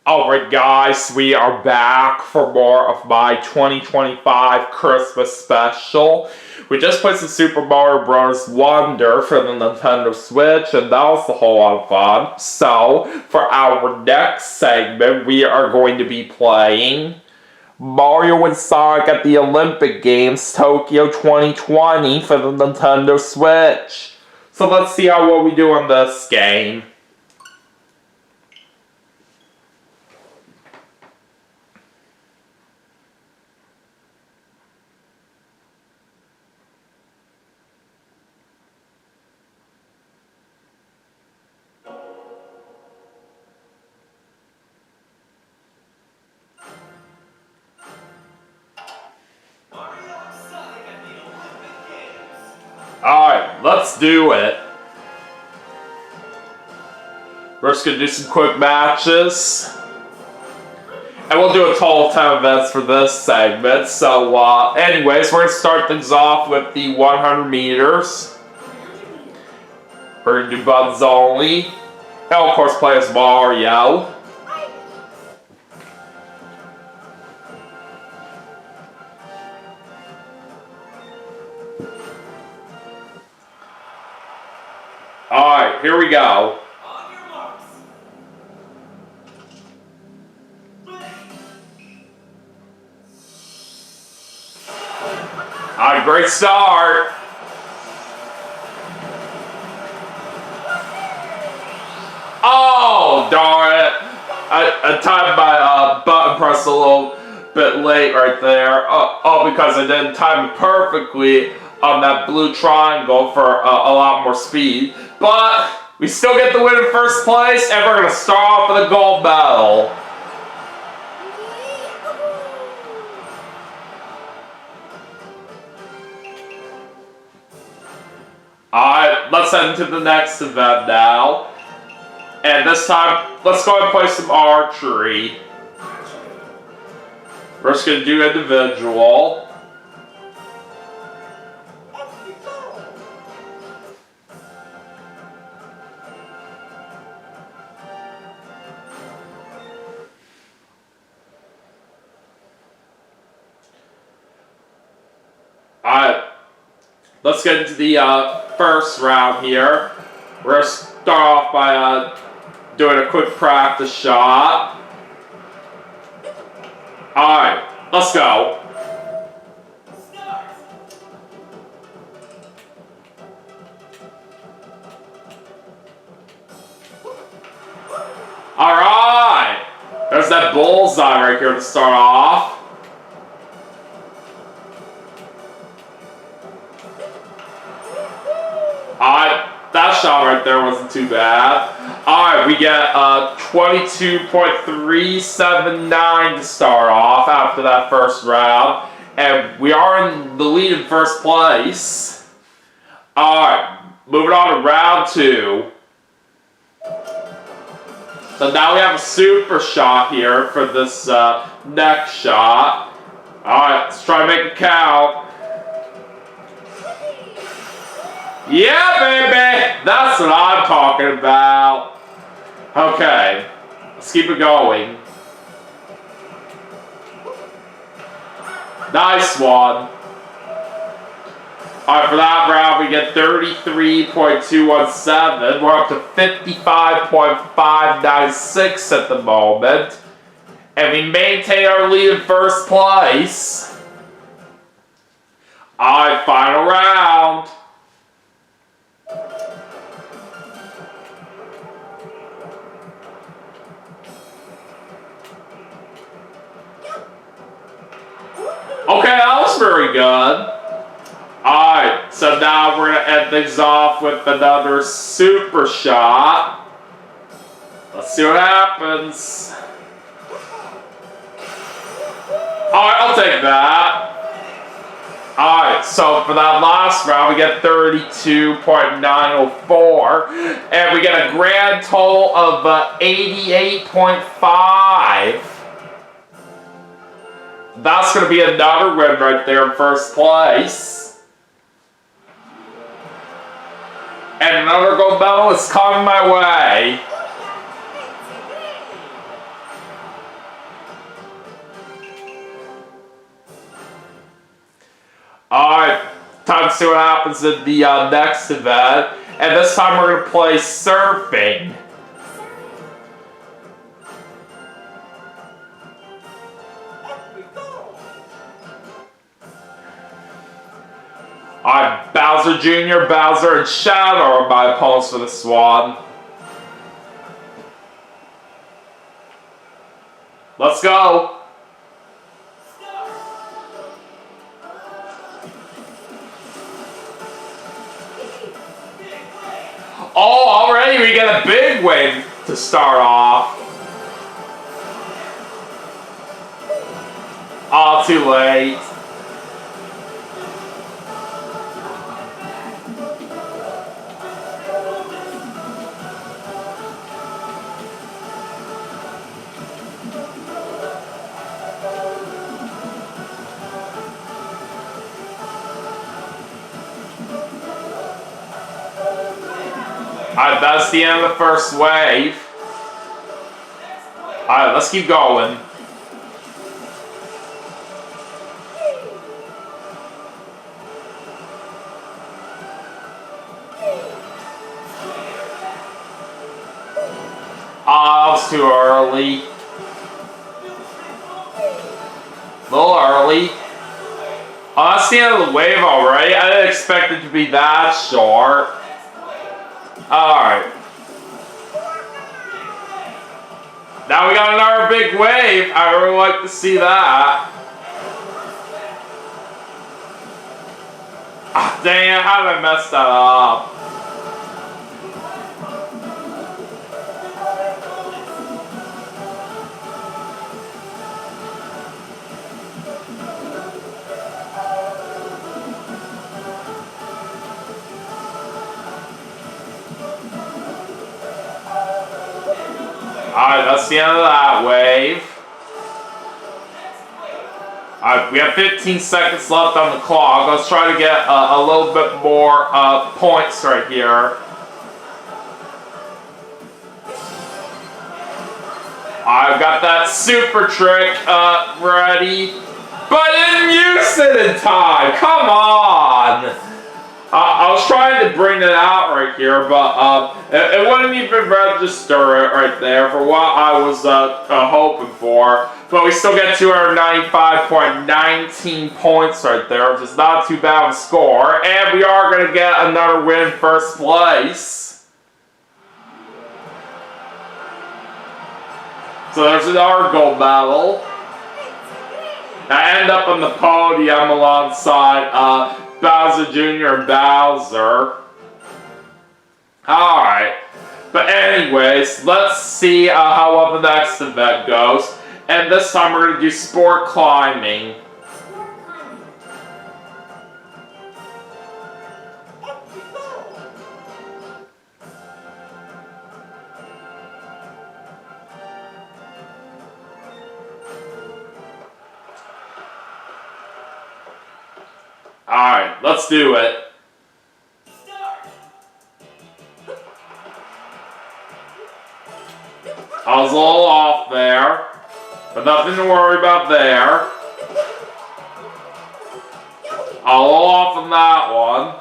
Alright guys, we are back for more of my 2025 Christmas special. We just played some Super Mario Bros. Wonder for the Nintendo Switch, and that was a whole lot of fun. So, for our next segment, we are going to be playing Mario and Sonic at the Olympic Games Tokyo 2020 for the Nintendo Switch. So let's see how well we do on this game. Alright, let's do it. We're just gonna do some quick matches. And we'll do a total of 10 events for this segment. So, anyways, we're gonna start things off with the 100 meters. We're gonna do buttons only. And of course, play as Mario. Alright, here we go. On your marks. Alright, great start. Oh, darn it. I timed my button press a little bit late right there. Because I didn't time it perfectly on that blue triangle for a lot more speed. But we still get the win in first place, and we're going to start off with a gold medal. Alright, let's head into the next event now. And this time, let's go and play some archery. We're just going to do individual. Alright, let's get into the first round here. We're going to start off by doing a quick practice shot. Alright, let's go. Alright! There's that bullseye right here to start off. That shot right there wasn't too bad. Alright, we get 22.379 to start off after that first round. And we are in the lead in first place. Alright, moving on to round 2. So now we have a super shot here for this next shot. Alright, let's try to make it count. Yeah, baby! That's what I'm talking about. Okay, let's keep it going. Nice one. Alright, for that round we get 33.217. We're up to 55.596 at the moment. And we maintain our lead in first place. Alright, final round. Okay, that was very good. Alright, so now we're going to end things off with another super shot. Let's see what happens. Alright, I'll take that. Alright, so for that last round, we get 32.904. And we get a grand total of 88.5. That's going to be another win right there in first place. And another gold medal is coming my way. Time to see what happens in the next event. And this time we're going to play surfing. Alright, Bowser Jr., Bowser, and Shadow are my opponents for this one. Let's go! Oh, already we get a big wave to start off. Oh, too late. Alright, that's the end of the first wave. Alright, let's keep going. Ah, that was too early. A little early. Oh, that's the end of the wave already. I didn't expect it to be that short. Alright. Now we got another big wave. I really like to see that. Ah, dang it, how did I mess that up? Alright, that's the end of that wave. Alright, we have 15 seconds left on the clock. Let's try to get a little bit more points right here. I've got that super trick ready, but I didn't use it in time. Come on! I was trying to bring it out right here, but it wouldn't even register it right there for what I was hoping for. But we still get 295.19 points right there, which is not too bad of a score. And we are going to get another win in first place. So there's another gold medal. I end up on the podium alongside Bowser Jr. and Bowser. Alright. But anyways, let's see how well the next event goes. And this time we're going to do sport climbing. Alright, let's do it. I was a little off there, but nothing to worry about there. A little off on that one.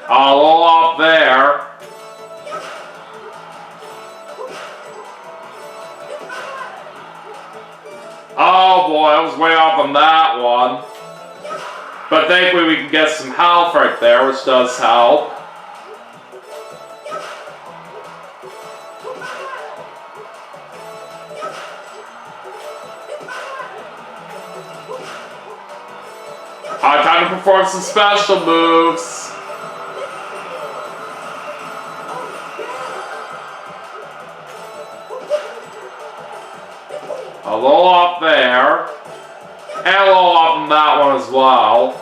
A little off there. Oh boy, I was way off on that one. But thankfully we can get some health right there, which does help. Time to perform some special moves. A little off there. And a little off on that one as well.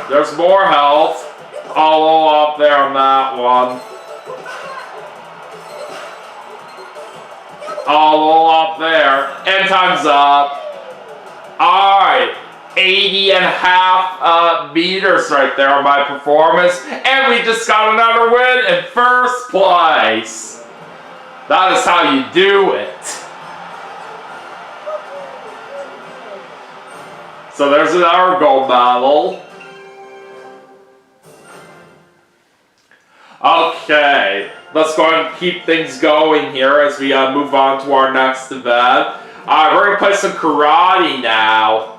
There's more health. A little off there on that one. Oh, a little up there. And time's up. Alright. 80 and a half meters right there on my performance. And we just got another win in first place. That is how you do it. So there's another gold medal. Okay, let's go ahead and keep things going here as we move on to our next event. Alright, we're going to play some karate now.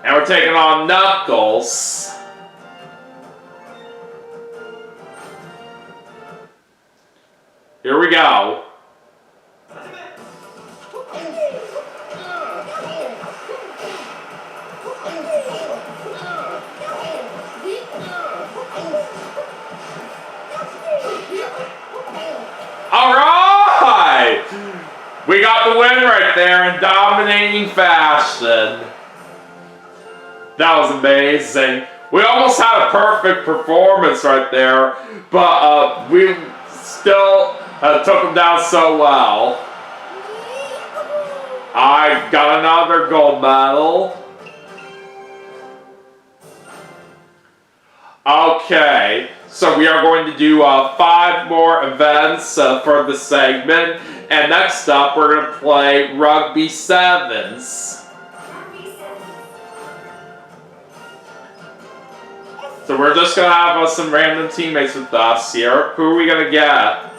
And we're taking on Knuckles. Here we go. Alright! We got the win right there in dominating fashion. That was amazing. We almost had a perfect performance right there, but we still took them down so well. I got another gold medal. Okay, so we are going to do 5 more events for the segment. And next up, we're going to play Rugby Sevens. So we're just going to have some random teammates with us here. Who are we going to get?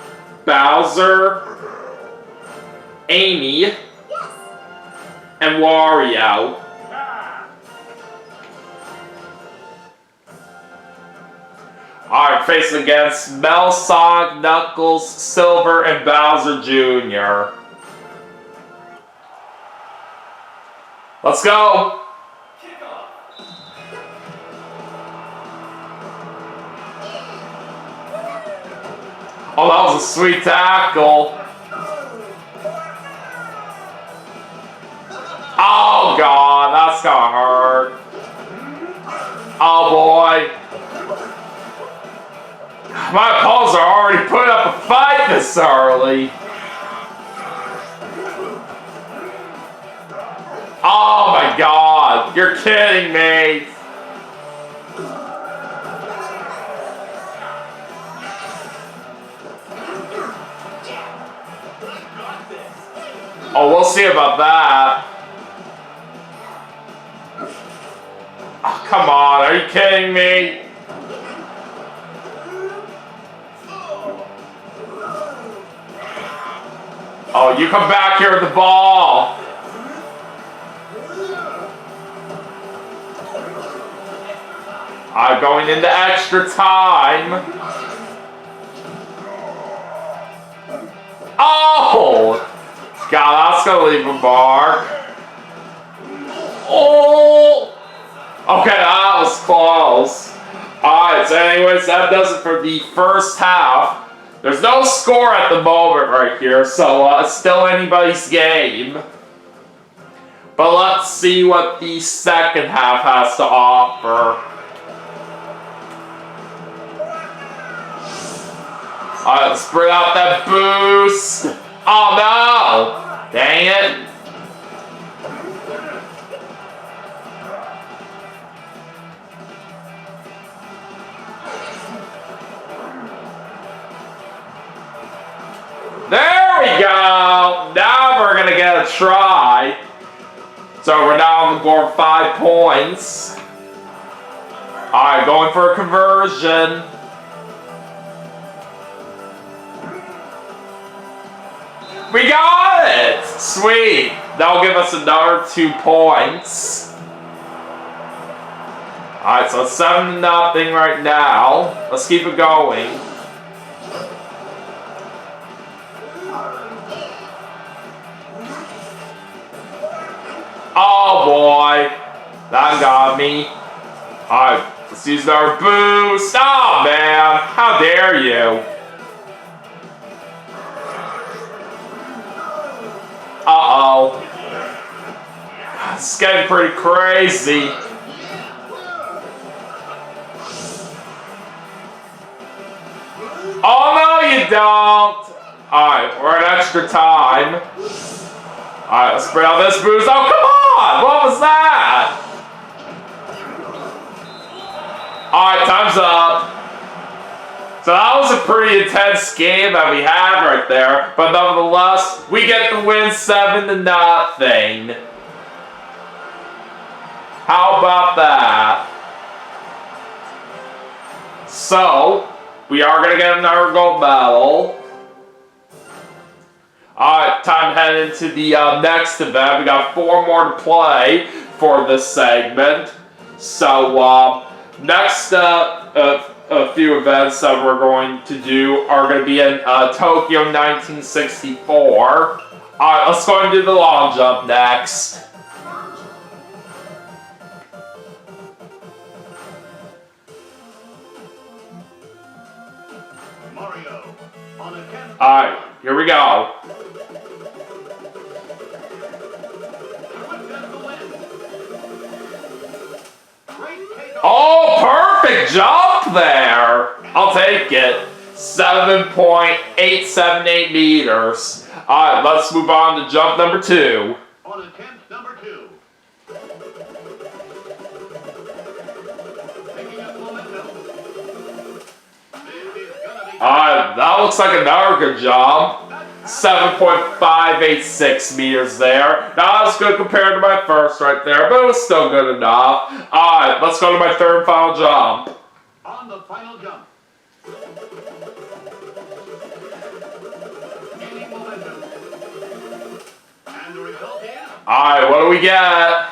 Bowser, Amy, and Wario. Alright, facing against Mel, Sonic, Knuckles, Silver, and Bowser Jr. Let's go! Oh, that was a sweet tackle. Oh, God, that's gonna hurt. Oh, boy. My opponents are already putting up a fight this early. Oh, my God. You're kidding me. Oh, we'll see about that. Oh, come on, are you kidding me? Oh, you come back here with the ball. I'm going into extra time. Oh! God, that's gonna leave a mark. Oh! Okay, that was close. Alright, so anyways, that does it for the first half. There's no score at the moment right here, so it's still anybody's game. But let's see what the second half has to offer. Alright, let's bring out that boost. Oh no! Dang it. There we go! Now we're gonna get a try. So we're now on the board 5 points. Alright, going for a conversion. We got it! Sweet! That'll give us another 2 points. Alright, so it's 7-0 right now. Let's keep it going. Oh boy! That got me. Alright, let's use our boost. Oh man! How dare you! Uh-oh. It's getting pretty crazy. we don't. Alright, we're at extra time. Alright, let's bring out this boost. Oh, come on! What was that? Alright, time's up. So that was a pretty intense game that we had right there. But nevertheless, we get the win 7-0. How about that? So, we are going to get another gold medal. Alright, time to head into the next event. We got 4 more to play for this segment. So, next a few events that we're going to do are going to be in Tokyo 1964. Alright, let's go and do the long jump next. Mario, on a 10. Alright, here we go. Oh, perfect jump there! I'll take it. 7.878 meters. Alright, let's move on to jump number 2. On attempt number 2. Picking up momentum. This is gonna be... Alright, that looks like another good jump. 7.586 meters there. Not as good compared to my first right there, but it was still good enough. Alright, let's go to my third and final jump. On the final jump. Gaining momentum. And the result is... Alright, what do we get?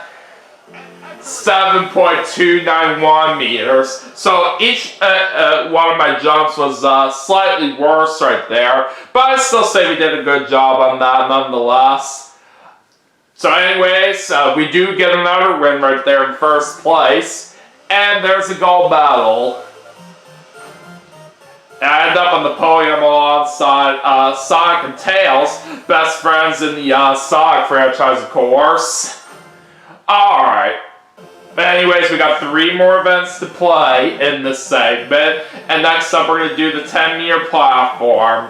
7.291 meters. So each one of my jumps was slightly worse right there, but I still say we did a good job on that nonetheless. So anyways, we do get another win right there in first place, and there's a gold medal. And I end up on the podium alongside Sonic and Tails, best friends in the Sonic franchise, of course. Alright. Anyways, we got 3 more events to play in this segment, and next up we're going to do the 10-meter platform.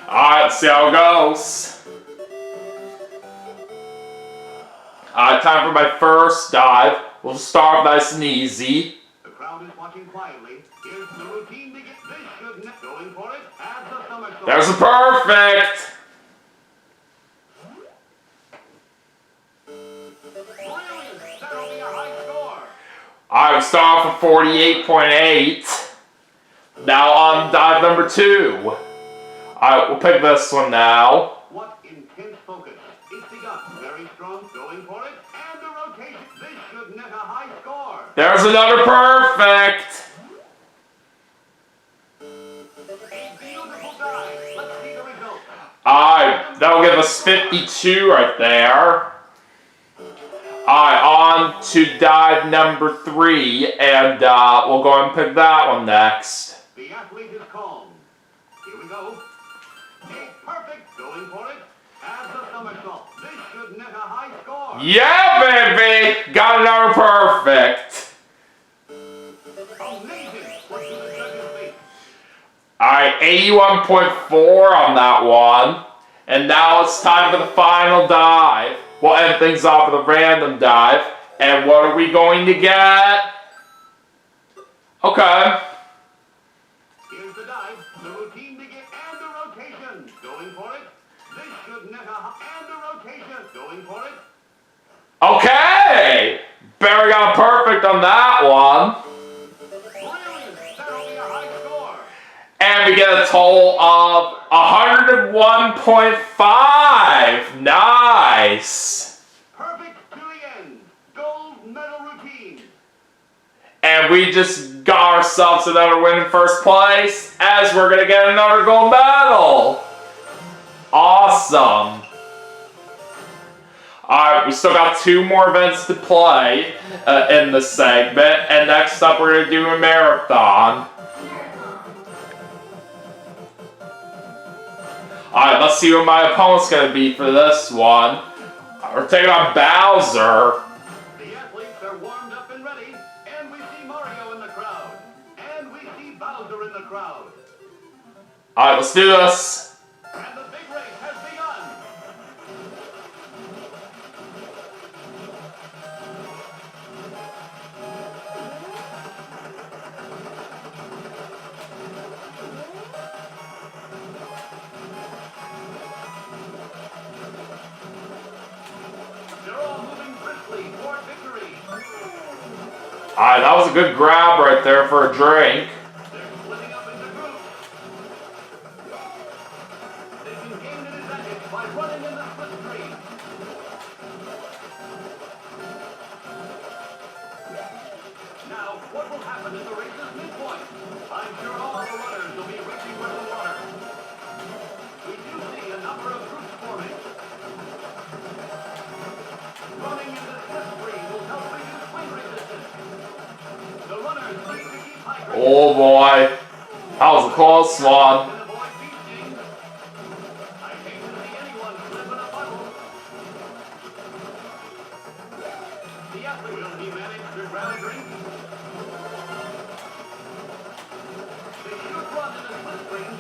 Alright, let's see how it goes. Alright, time for my first dive. We'll start nice and easy. The crowd is watching quietly. Here's the routine begins. This should net going for it. Adds a somersault. There's a perfect! Brilliant. That'll be a high score. Alright, we start off with 48.8. Now on dive number 2. Alright, we'll pick this one now. What intense focus. It's begun. Very strong. Going for it. And the rotation. This should net a high score. There's another perfect! A beautiful dive. Let's see the result. Alright, that'll give us 52 right there. Alright, on to dive number 3, and we'll go and pick that one next. The athlete is calm. Here we go. A perfect. Going for it. Adds a somersault. This should net a high score. Yeah, baby! Got another perfect! Amazing. What do the judges think? Alright, 81.4 on that one. And now it's time for the final dive. We'll end things off with a random dive. And what are we going to get? Okay. Here's the dive. The routine begins. And the rotation. Going for it. This should net a... And the rotation. Going for it. Okay! Barry got a perfect on that one. Brilliant. That'll be a high score. And we get a total of 101.5. Nice. Perfect to the end. Gold medal routine. And we just got ourselves another win in first place, as we're going to get another gold medal. Awesome. Alright, we still got 2 more events to play in this segment, and next up we're going to do a marathon. Alright, let's see what my opponent's going to be for this one. We're taking on Bowser. The athletes are Bowser in the crowd. Alright, let's do this. And the big race has begun. They're all moving briskly toward victory. Alright, that was a good grab right there for a drink. They're splitting up into groups. They can gain an advantage by running in the slipstream. Now, what will happen at the race's midpoint? I'm sure all the runners will be reaching for the water. We do see a number of groups forming. Running in the slipstream will help reduce wind resistance. The runners need to keep hydrated. Oh boy. That was a close one. And avoid bee stings. I hate to see anyone slip in a puddle. The athlete will he manage to grab a drink? They should run in a slipstream.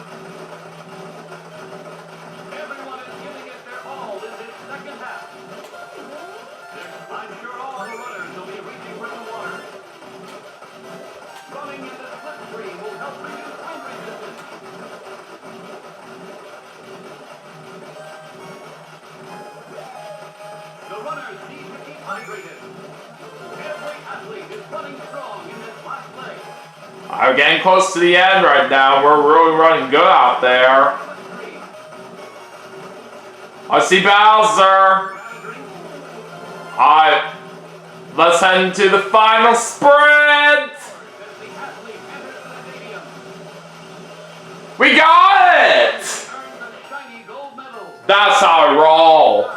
Everyone is giving it their all in this second half. I'm sure all the runners will be reaching for the water. Running in the slipstream will help reduce wind resistance. The runners need to keep hydrated. Every athlete is running strong in this last leg. I'm getting close to the end right now. We're really running good out there. Slipstream. I see Bowser. Grab a drink. Alright. Let's head into the final sprint. As the athlete enters the stadium, We got it. earns a shiny gold medal. That's how I roll.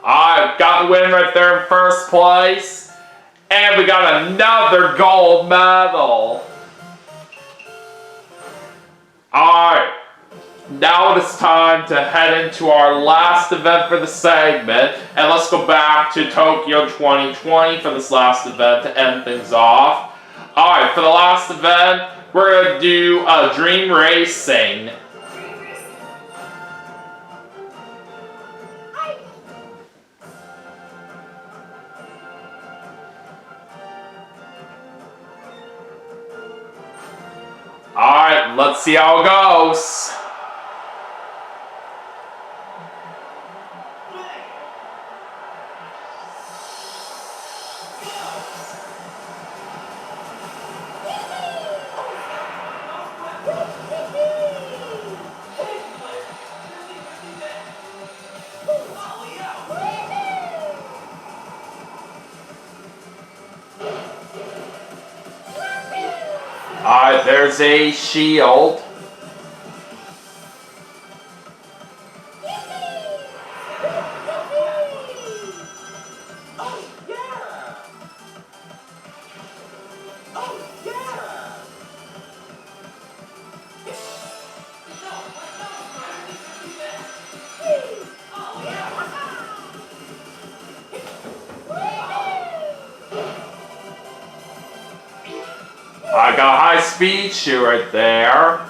Alright, got the win right there in first place. And we got another gold medal. Alright. Now it is time to head into our last event for the segment. And let's go back to Tokyo 2020 for this last event to end things off. Alright, for the last event, we're going to do Dream Racing. Alright, let's see how it goes. Alright, there's a shield. I got a high speed shoe right there.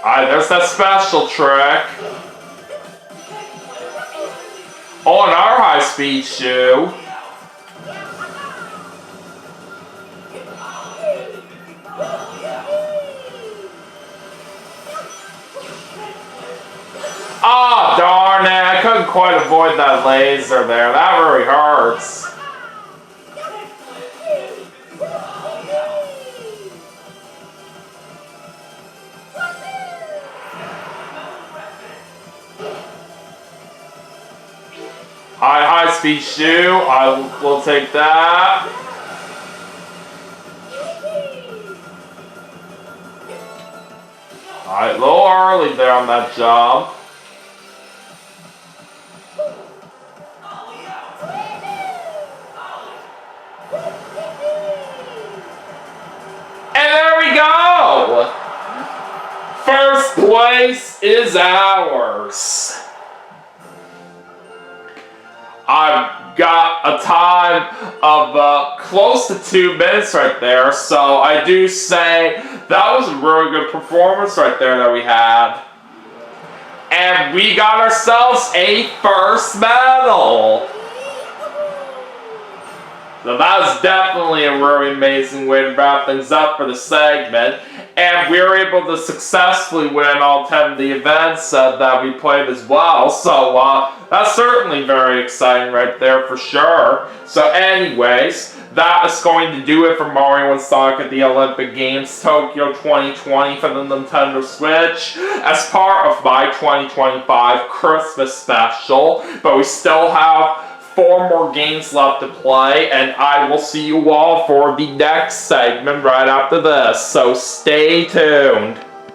Alright, there's that special trick. Oh, another high speed shoe. Oh, darn it. I couldn't quite avoid that laser there. That really hurts. High speed shoe. I will take that. Alright, a little early there on that jump. And there we go! first place is ours. I've got a time of close to 2 minutes right there, so I do say that was a really good performance right there that we had. And we got ourselves a first medal. So that was definitely a really amazing way to wrap things up for the segment. And we were able to successfully win all 10 of the events that we played as well. So that's certainly very exciting right there for sure. So anyways, that is going to do it for Mario and Sonic at the Olympic Games Tokyo 2020 for the Nintendo Switch as part of my 2025 Christmas special. But we still have 4 more games left to play, and I will see you all for the next segment right after this, so stay tuned.